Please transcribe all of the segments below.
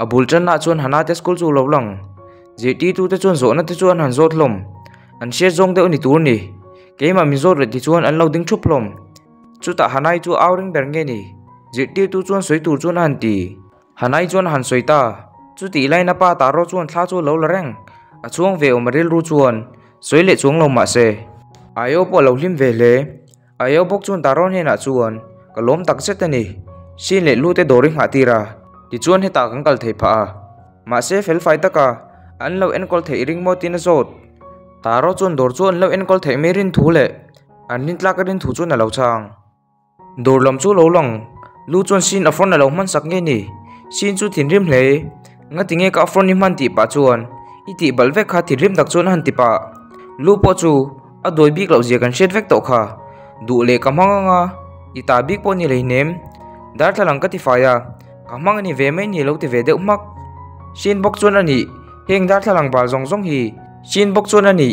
abul chan na chuan hana te school chu lo lang jt tu te chuan zo na te chuan han zot hlom an she zong de ni tur ni keima mi zot re ti chuan an lo ding thup hlom chuta hanai chu auring ber nge ni jt tu chuan soi tur chuan han ti hanai chuan han soita chuti lai na pa ta ro chuan thla chu lo la reng a chuang ve omaril ru chuan soi le chuang lo ma se ayo po lo hlim ve le ayo bok chuan ta ron he na chuan kalom tak set ani sin le lu te doring ha tira ti chuan he ta kang kal thei pha ma se fel fai taka an lo en kol thei ring mo tin zot ta ro chuan dor chuan lo en kol thei merin thu le an nin tla ka rin thu chuan a lo chang dor lam chu lo lang lu chuan sin a phone a lo man sak nge ni sin chu thin rim hle nga tinge ka phone ni man ti pa chuan iti balve kha thi rim dak chuan han ti pa lu po chu a doi bik lo je kan shet vek to kha du le kamanga nga ita bik po ni le nem dar thalang ka ti fa ya kamang ni ve mai ni lo ti ve de umak sin bok chuan ani heng dar thalang bal zong zong hi sin bok chuan ani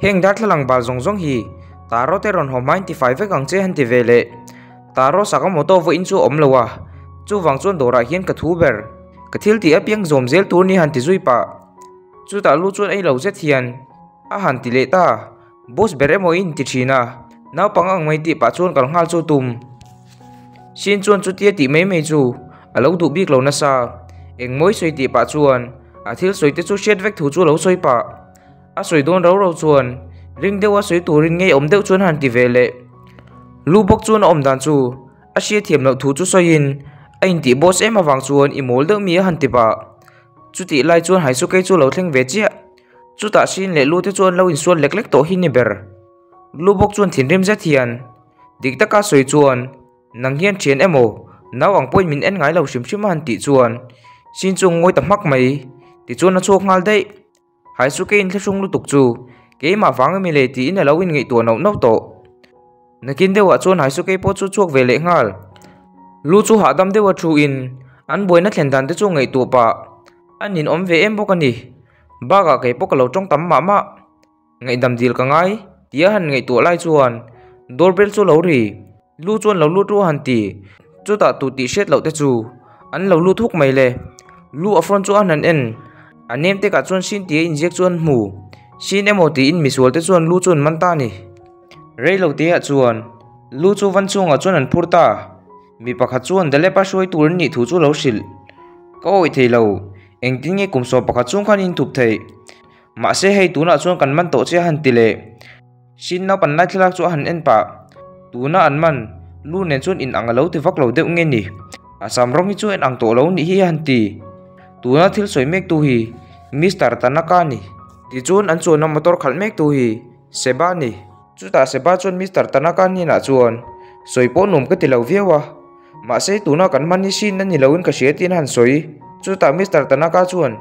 heng dar thalang bal zong zong hi taro te ron homain ti 5 vek ang che han ti ve le taro sakamoto vo in chu om lowa chu wang chuan dora hian ka thu ber ka thil ti apiang zom zel tur ni han ti zui pa chu ta lu chuan ei lo zet hian a han ti le ta boss bere mo in ti thina naw pangang mai ti pa chuan kal ngal chu tum sin chuan chu tia ti mai mai chu alo du bik lo na sa eng moi soi ti pa chuan a thil soi te chu shet vek thu chu lo soi pa a soi don ro ro chuan ring dewa soi turin ngei om deuh chuan han ti ve le lu bok chuan om dan chu a sia thiam lo thu chu soi in a in ti boss em awang chuan i mol deuh mi han ti pa chu ti lai chuan hai su ke chu lo thleng ve chia chu ta sin le lu te chuan lo in suan lek lek to hi ni ber lu bok chuan thin rim zet hian dik taka soi chuan nang hian chen emo naw ang point min en ngai lo sim sim han ti chuan sin chung ngoi ta mak mai ti chuan a chok ngal dei hai su ke in thlung lu tuk chu ke ma wang mi le ti in lo in ngei to no no to nakin dewa chuan hai su ke po chu chok ve le ngal lu chu ha dam dewa thu in an boina thlen dan te chu ngei to pa an in om ve em bok ani baga ke pok lo tong tam ma ma ngei dam dil ka ngai tia han ngei to lai chuan doorbell chu lo ri lu chuan lo lu tu han ti chu ta tu ti shet lo te chu an lo lu thuk mai le lu a phone chu an en anem te ka chuan sin ti inject chuan mu sin emo ti in misual te chuan lu chuan man ta ni rei lo te a chuan lu chu van chunga chuan an phurta mi pakhat chuan dale pa shoi tur ni thu chu lo sil ko oi thei lo engtin nge kumso pakhat chung khan in thup thei ma se hei tuna chuan kan man to che han ti le sin na pan lai thlak chu han en pa tuna an man lu ne chuan in angalo ti vak lo deuh nge ni asam rong hi chu en ang to lo ni hi han ti tuna thil soi mek tu hi Mr. Tanaka ni ti chuan an chuan motor khal mek tu hi seba ni chu ta seba chuan Mr. Tanaka ni na chuan soi po num ka ti lo viawa ma se tuna kan man ni sin na ni lo in ka she tin han soi chu ta Mr. Tanaka chuan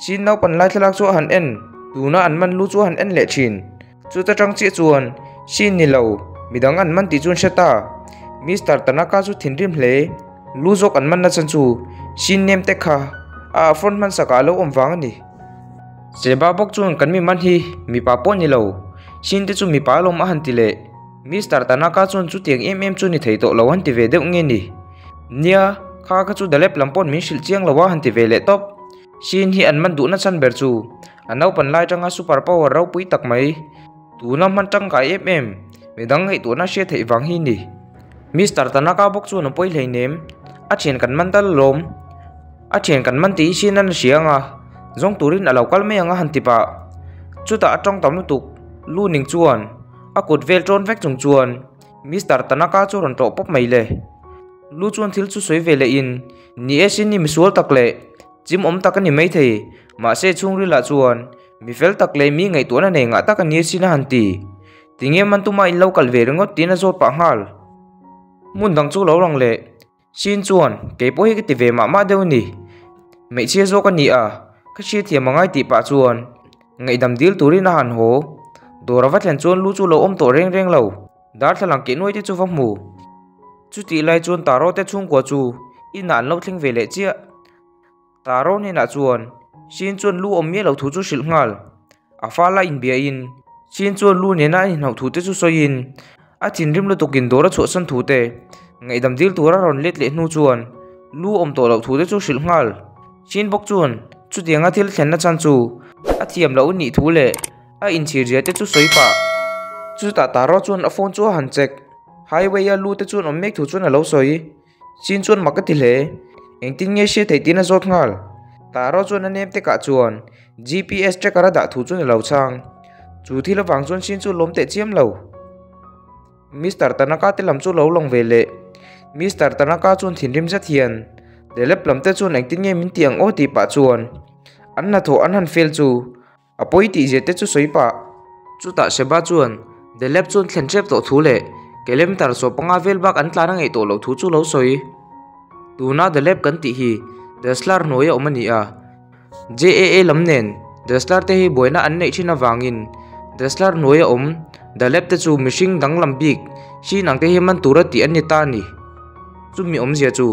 sin naw pan lai thlak chu han en tuna an man lu chu han en le thin chu ta tang chi chuan sin ni lo midang an man ti chuan shata Mr. Tanaka chu thin rim hle lu jok an man na chan chu sin nem te kha a front man saka lo om wang ani seba bok chuan kan mi man hi mi pa po ni lo sin te chu mi pa lom a han ti le Mr. Tanaka chuan chu tiang em chu ni thei to lo han ti ve deuh nge ni nia kha ka chu dalep lampon min sil chiang lo wa han ti ve le top sin hi an man du na chan ber chu anau pan lai tanga super power ro pui tak mai tu na man tang ka em medang hei tu na she thei wang hi ni Mr. Tanaka bok chu no poi hlei nem a chen kan man dal lom a chen kan man ti sin an sianga zong turin alo kal me anga han ti pa chu ta atong tam tuk lu ning chuan a kut vel tron vek chung chuan Mr. Tanaka chu ron to pop mai le lu chuan thil chu soi ve le in ni esin ni misual tak le chim om tak ani mai thei ma se chung ri la chuan mi fel tak le mi ngai to na ne nga tak ani sin han ti tinge man tu ma in local ve ringot tin a zot pa ngal mun dang chu lo rang le sin chuan ke po hi ti ve ma ma deu ni mei chia zo ka ni a ka chi thiam mangai ti pa chuan ngai dam dil turin a han ho dorawa thlen chuan lu chu lo om to reng reng lo dar thalang ke noi ti chu va mu chu ti lai chuan taro te chung ko chu in an lo thling ve le chia taro ni na chuan sin chuan lu om mi lo thu chu sil ngal a fa la in bia in sin chuan lu ne na in ho thu te chu so in a chin rim lu tukin dora chu san thu te ngai dam dil tura ron let le nu chuan lu om to lo thu te chu sil ngal Shin bok chuan chu tianga thil thlenna chan chu a thiam lo ni thu le a in chhir zia te chu soipa chu ta ro chuan a phone chu han check highway a lu te chuan om mek thu chuan a lo soi Shin chuan makati hle engtin nge she theitin a zot ngal ta ro chuan a nem te ka chuan GPS tracker a da thu chuan a lo chang chu thil awang chuan Shin chu lom te chiam lo Mr. Tanaka te lam chu lo long ve le Mr. Tanaka chuan thinrim za thian delep lam te chuan engtin nge min tiang o ti pa chuan an na tho an han fel chu apoi ti je te chu soipa chu ta seba chuan delep chuan thlen trep to thu le kilometer so panga vel bak an tla na ngei to lo thu chu lo soi tuna delep kan ti hi Deslar noya omani a JAA lam nen Deslar te hi boina an nei thina wangin Deslar noya om delep te chu mishing dang lambik si nang te hi man tura ti an ni ta ni chu mi om zia chu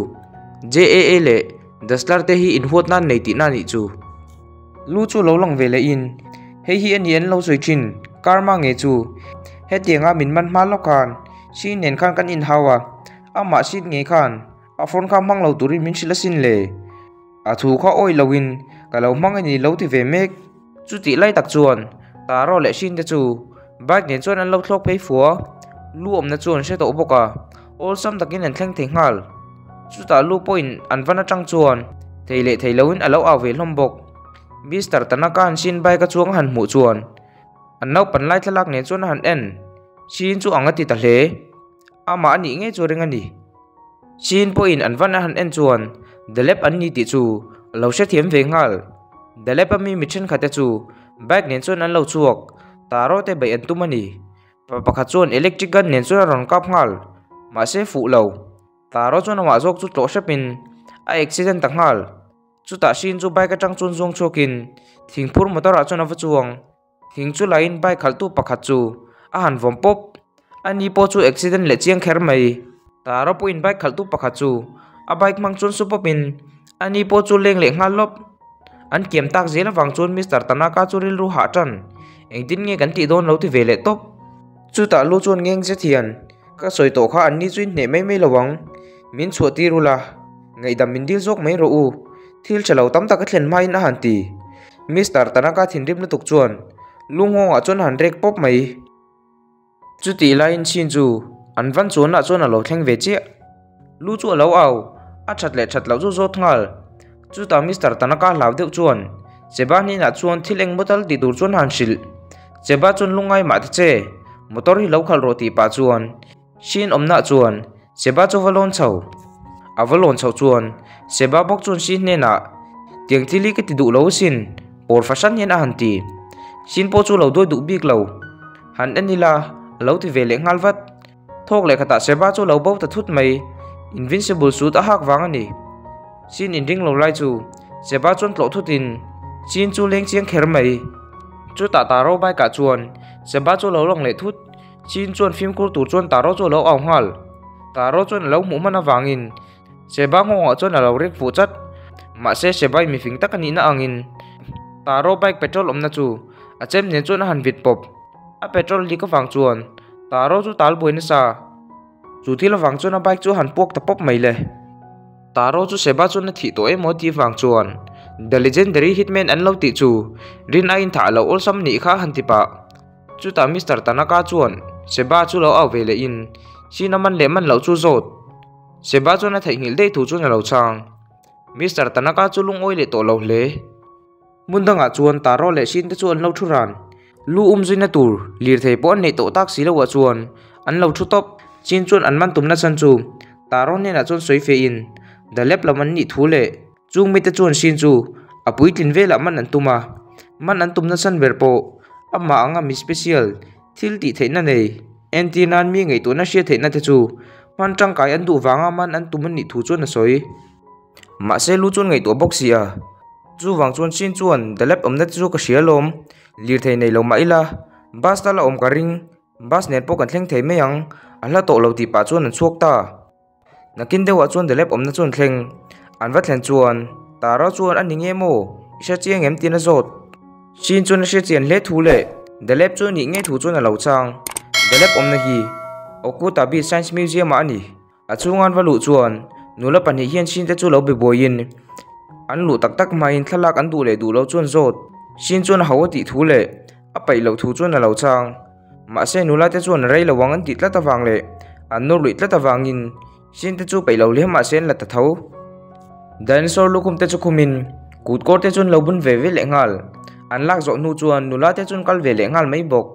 JAA le Deslar te hi in huat nan nei ti na ni chu lu chu lo lang ve le in hei hi an yen lo soi chin karma nge chu he tianga min man ma lo khan si nen khan kan in hawa ama sit nge khan a phone kha mang lo turin min sila sin le a thu kha oi lowin ka lo mang ani lo ti ve mek chu ti lai tak chuan ta ro le sin te chu bike nen chuan an lo thlok phei fuwa lu om na chuan se to boka ol sam takin an thleng thei ngal chu ta lu point an vana tang chuan theile theilowin alo aw ve hlom bok Mr. Tanaka an Shin bike ka chuang han mu chuan an nau pan lai thalak ne chuan han en Shin chu anga ti ta hle ama ani nge chu ring ani Shin point an vana han en chuan delep an ni ti chu lo se thiam ve ngal delep ami mission khate chu bike nen chuan an lo chuak taro te bai an tumani pakhat chuan electric gun nen chuan ron kap ngal ma se fu lo taro chuan wa jok chu tlo shapin a accident tak ngal chu ta Shin chu bike atang chun zong chokin thingphur motor a chuan a chuang thing chu line bike khaltu pakhat chu a han vom pop ani po chu accident le chiang kher mai taro point bike khaltu pakhat chu a bike mang chun su popin ani po chu leng le ngal lop an kiem tak zela wang chun Mr. Tanaka chu ril ru ha tan engtin nge kan ti don lo ti vele top chu ta lu chun ngeng je thian ka soi to kha an ni chuin ne mai mai lawang min choti rula ngei dam min dil jok mai ro u thil chalo tam tak thlen mai na han ti Mr. Tanaka thinrim na tuk chuan lungo a chun han rek pop mai chu ti line Shin chu an van chuan na chuan a lo thleng ve che lu chu lo aw a that le that lo chu zot ngal chu ta Mr. Tanaka law deuh chuan cheba ni na chuan thileng bottle ti tur chuan han sil cheba chun lungai ma the che motor hi lo khal ro ti pa chuan Shin omna chuan cheba chu valon chho avalon chho chuan cheba bok chuan Shin ne na tiang thili ke ti du lo sin por fashion yen a han ti Shin po chu lo doi du bik lo han anila lo ti ve le ngal vat thok le khata cheba chu lo bo ta thut mai invincible suit a hak wang ani Shin in ring lo lai chu cheba chon tlo thutin Shin chu leng chiang kher mai chu ta ro bai ka chuan cheba chu lo long le thut Shin chuan phim kur tur chuan ta ro chu lo aw ngal ta ro chuan lo mu mana wangin cheba ngo chuan lo rek fu chat ma se cheba mi fing tak ani na angin ta ro bike petrol omna chu a chem ne chuan han vit pop a petrol li ka wang chuan ta ro chu tal boina sa chu thil wang chuan a bike chu han pok ta pop mai le taro chu seba chu na thi to emo ti wang chuan the legendary hitman an lo ti chu rin a in tha lo ol sam ni kha han ti pa chu ta Mr. Tanaka chuan seba chu lo aw ve le in Shin man le man lo chu zot seba chu na thai ngil dei thu chu na lo chang Mr. Tanaka chu lung oi le to lo hle mundanga chuan taro le Shin te chu an lo thuran lu zina tur lir thei pon nei to tak si lo wa chuan an lo thu top Shin chuan an man tum na chan chu taro ne na chuan soi fe in dalep laman ni thule chung mi te chuan Shin chu apui tin vela man an tuma man an tum na san verpo ama anga mi special thil ti theina nei antinan mi ngei to na she theina te chu man tang kai an du wanga man an tum ni thu chuan na soi ma se lu chuan ngei to boxia chu wang chuan Shin chuan dalep omna chu ka hrialom lir thei nei lo maila bus ta la om ka ring bus net po kan thleng thei meyang ala to lo ti pa chuan an chuak ta nakin dewa chuan delep omna chuan thleng an va thlen chuan taro chuan an ninge mo isha chiang em tin a zot Shin chuan a she chian hle thu le delep chuan ni nge thu chuan a lo chang delep omna hi Okuta Beach Science Museum ani a chungan valu chuan nula pani hian Shin te chu lo be boyin an lu tak tak mai thalak an du le du lo chuan zot sin chuan hawa ti thu le a pai lo thu chuan a lo chang ma se nula te chuan rei lo wang an ti tla ta wang le an nor lui tla ta wangin sin te chu pai lo le ma sen la ta tho dinosaur lukum te chu khumin kut ko te chuan lo bun ve ve le ngal an lak zo nu chuan nula te chuan kal ve le ngal mai bok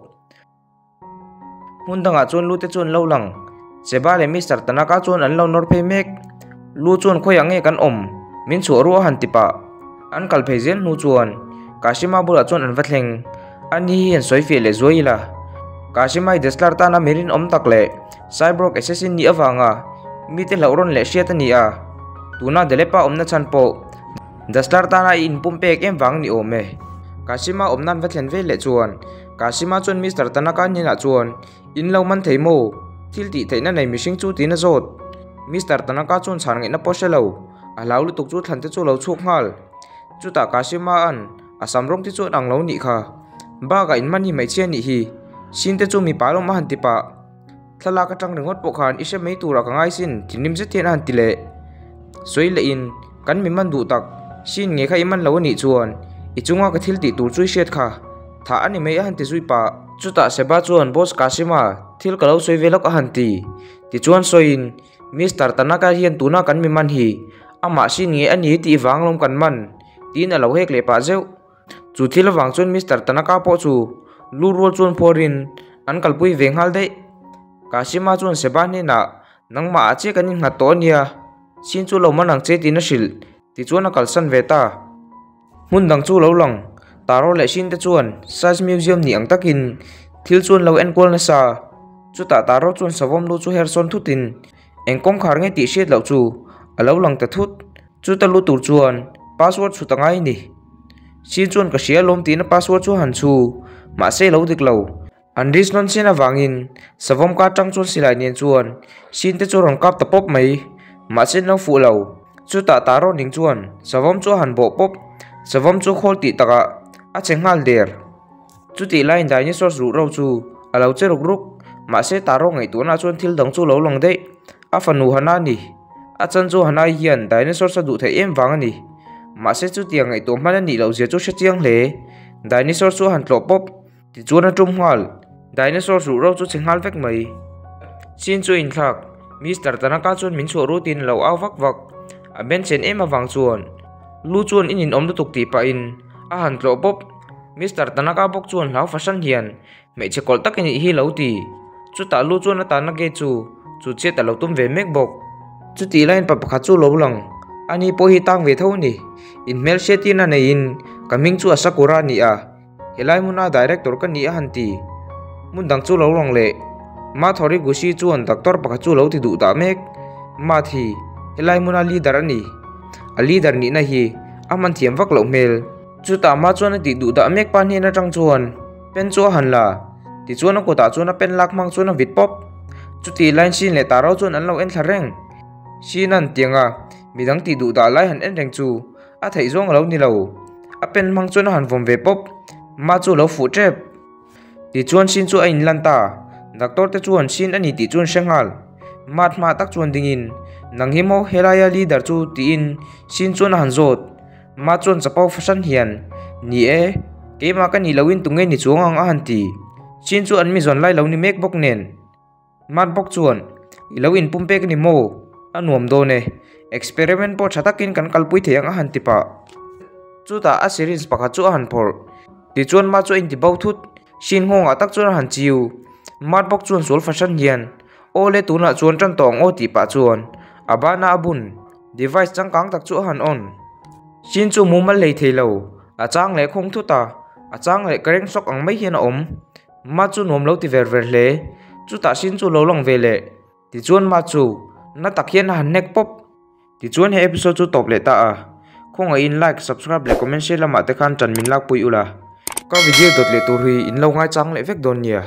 mun danga chuan lu te chuan lo lang seba le Mr. Tanaka chuan an lo nor phe mek lu chuan khoi ange kan om min chu ru han tipa an kal phei zel nu chuan Kashima bula chuan an vathleng ani hian soi fe le zoila Kashima deslar ta na merin om tak le cyborg assassin ni awanga mi te lauron le shiat ani a tuna delepa omna chan po deslar ta na in pumpek em wang ni ome Kashima omnan vathlen ve le chuan Kashima chuan Mr. Tanaka ni na chuan in lo man theimo thil ti theina nei mishing chu tin a zot Mr. Tanaka chuan chan ngai na poselo a laulu tuk chu thlan te chu lo chuk ngal chuta Kashima an asam rong ti chu ang lo ni kha ba ga in mani mai chen ni hi sin te chu mi palom ma han ti pa thala ka tang ringot pokhan ise mei tura ka ngai sin tinim se ten han ti le soi le in kan mi man du tak sin nge khai man lo ni chuan I chunga ka thil ti tur chui shet kha tha ani mei han ti zui pa chuta seba chuan boss Kashima thil ka lo soi velok a han ti chuan soin Mr. Tanaka hian tuna kan mi man hi ama sin nge ani ti wanglom kan man tin a lo hek le pa zeu chu thil wang chuan Mr. Tanaka po chu lu rol chuan forin an kalpui venghal de Kashima chuan seba ni na nangma a che kanin nga to nia sin chu lo manang che tin a sil ti chuan a kalsan veta mun dang chu lo lang taro le sin te chuan science museum ni ang takin thil chuan lo en kol na sa chuta taro chuan savom lu chu herson thutin engkong khar nge ti shet lo chu alo lang ta thut chuta lu tur chuan password chu tangai ni sin chuan ka sia lom tin password chu han chu ma se lo dik lo andris non sina wangin savom ka tang chuan silai nen chuan sin te chu rong kap ta pop mai ma sen no fu lo chuta taro ning chuan savom chu han bo pop savom chu khol ti taka a chenghal der chuti line dinosaur ru ro chu alo che ruk ruk ma se taro ngai tu na chuan thil dang chu lo long de a fanu hana ni a chan chu hana hian dinosaur sa du the em wang ani ma se chu tiang ngai to man ni lo je chu se chiang le dinosaur chu han tlo pop ti chuan a tum hal dinosaur ru ro chu chenghal vek mai sin chu in thak Mr. Tanaka chuan min chu ru tin lo aw vak vak a ben chen em awang chuan lu chuan in om lu tuk ti pa in a han tlo pop Mr. Tanaka bok chuan lau fashion hian me che kol tak ni hi lo ti chuta lu chuan ata na ge chu che ta lo tum ve mek bok chuti line pa pakha chu lo lang ani po hi tang ve tho ni in mel shetina nei in coming chu asakura ni a helai muna director ka ni a han ti mun dang chu lo long le ma thori gusi chuan doctor pakha chu lo ti du da mek ma thi helai muna leader ani a leader ni na hi aman thiam vak lo mel chuta ma chuan ti du da mek pan hi na tang chuan pen chu han la ti chuan ko ta chuan pen lak mang chuan vit pop chuti line sin le taro chuan an lo en thareng sinan tianga midang ti du da lai han en reng chu a thei zong lo ni lo a pen mang chuan han vom ve pop ma chu lo fu trep ti chuan sin chu a in lan ta doctor te chuan sin ani ti chuan sengal mat ma tak chuan dingin nang hi mo helaya leader chu ti in sin chuan han zot ma chuan chapau fashion hian ni e keima ka ni lawin tungai ni chuang a han ti sin chu an mi zon lai lo ni mek bok nen mat bok chuan ilawin pumpek ni mo anuam do ne experiment po chatakin kan kalpui theyang a han ti pa chuta a series pakha chu a han phor ti chuan ma chu in ti bau thut sin ngong a tak chuan han chiu mat bok chuan sol fashion hian ole tuna chuan tan tong o ti pa chuan abana abun device changkang tak chu han on sin chu mumal lei theilo a chang le khong thuta a chang le kareng sok ang mai hian om ma chu nom lo ti ver ver hle chuta sin chu lo long ve le ti chuan ma chu na tak hian han nek pop ti chuan he episode chu top le ta a khong in like subscribe le comment share lama te khan chan min lak pui ula ka video dot le tur hi in lo ngai chang le vek don nia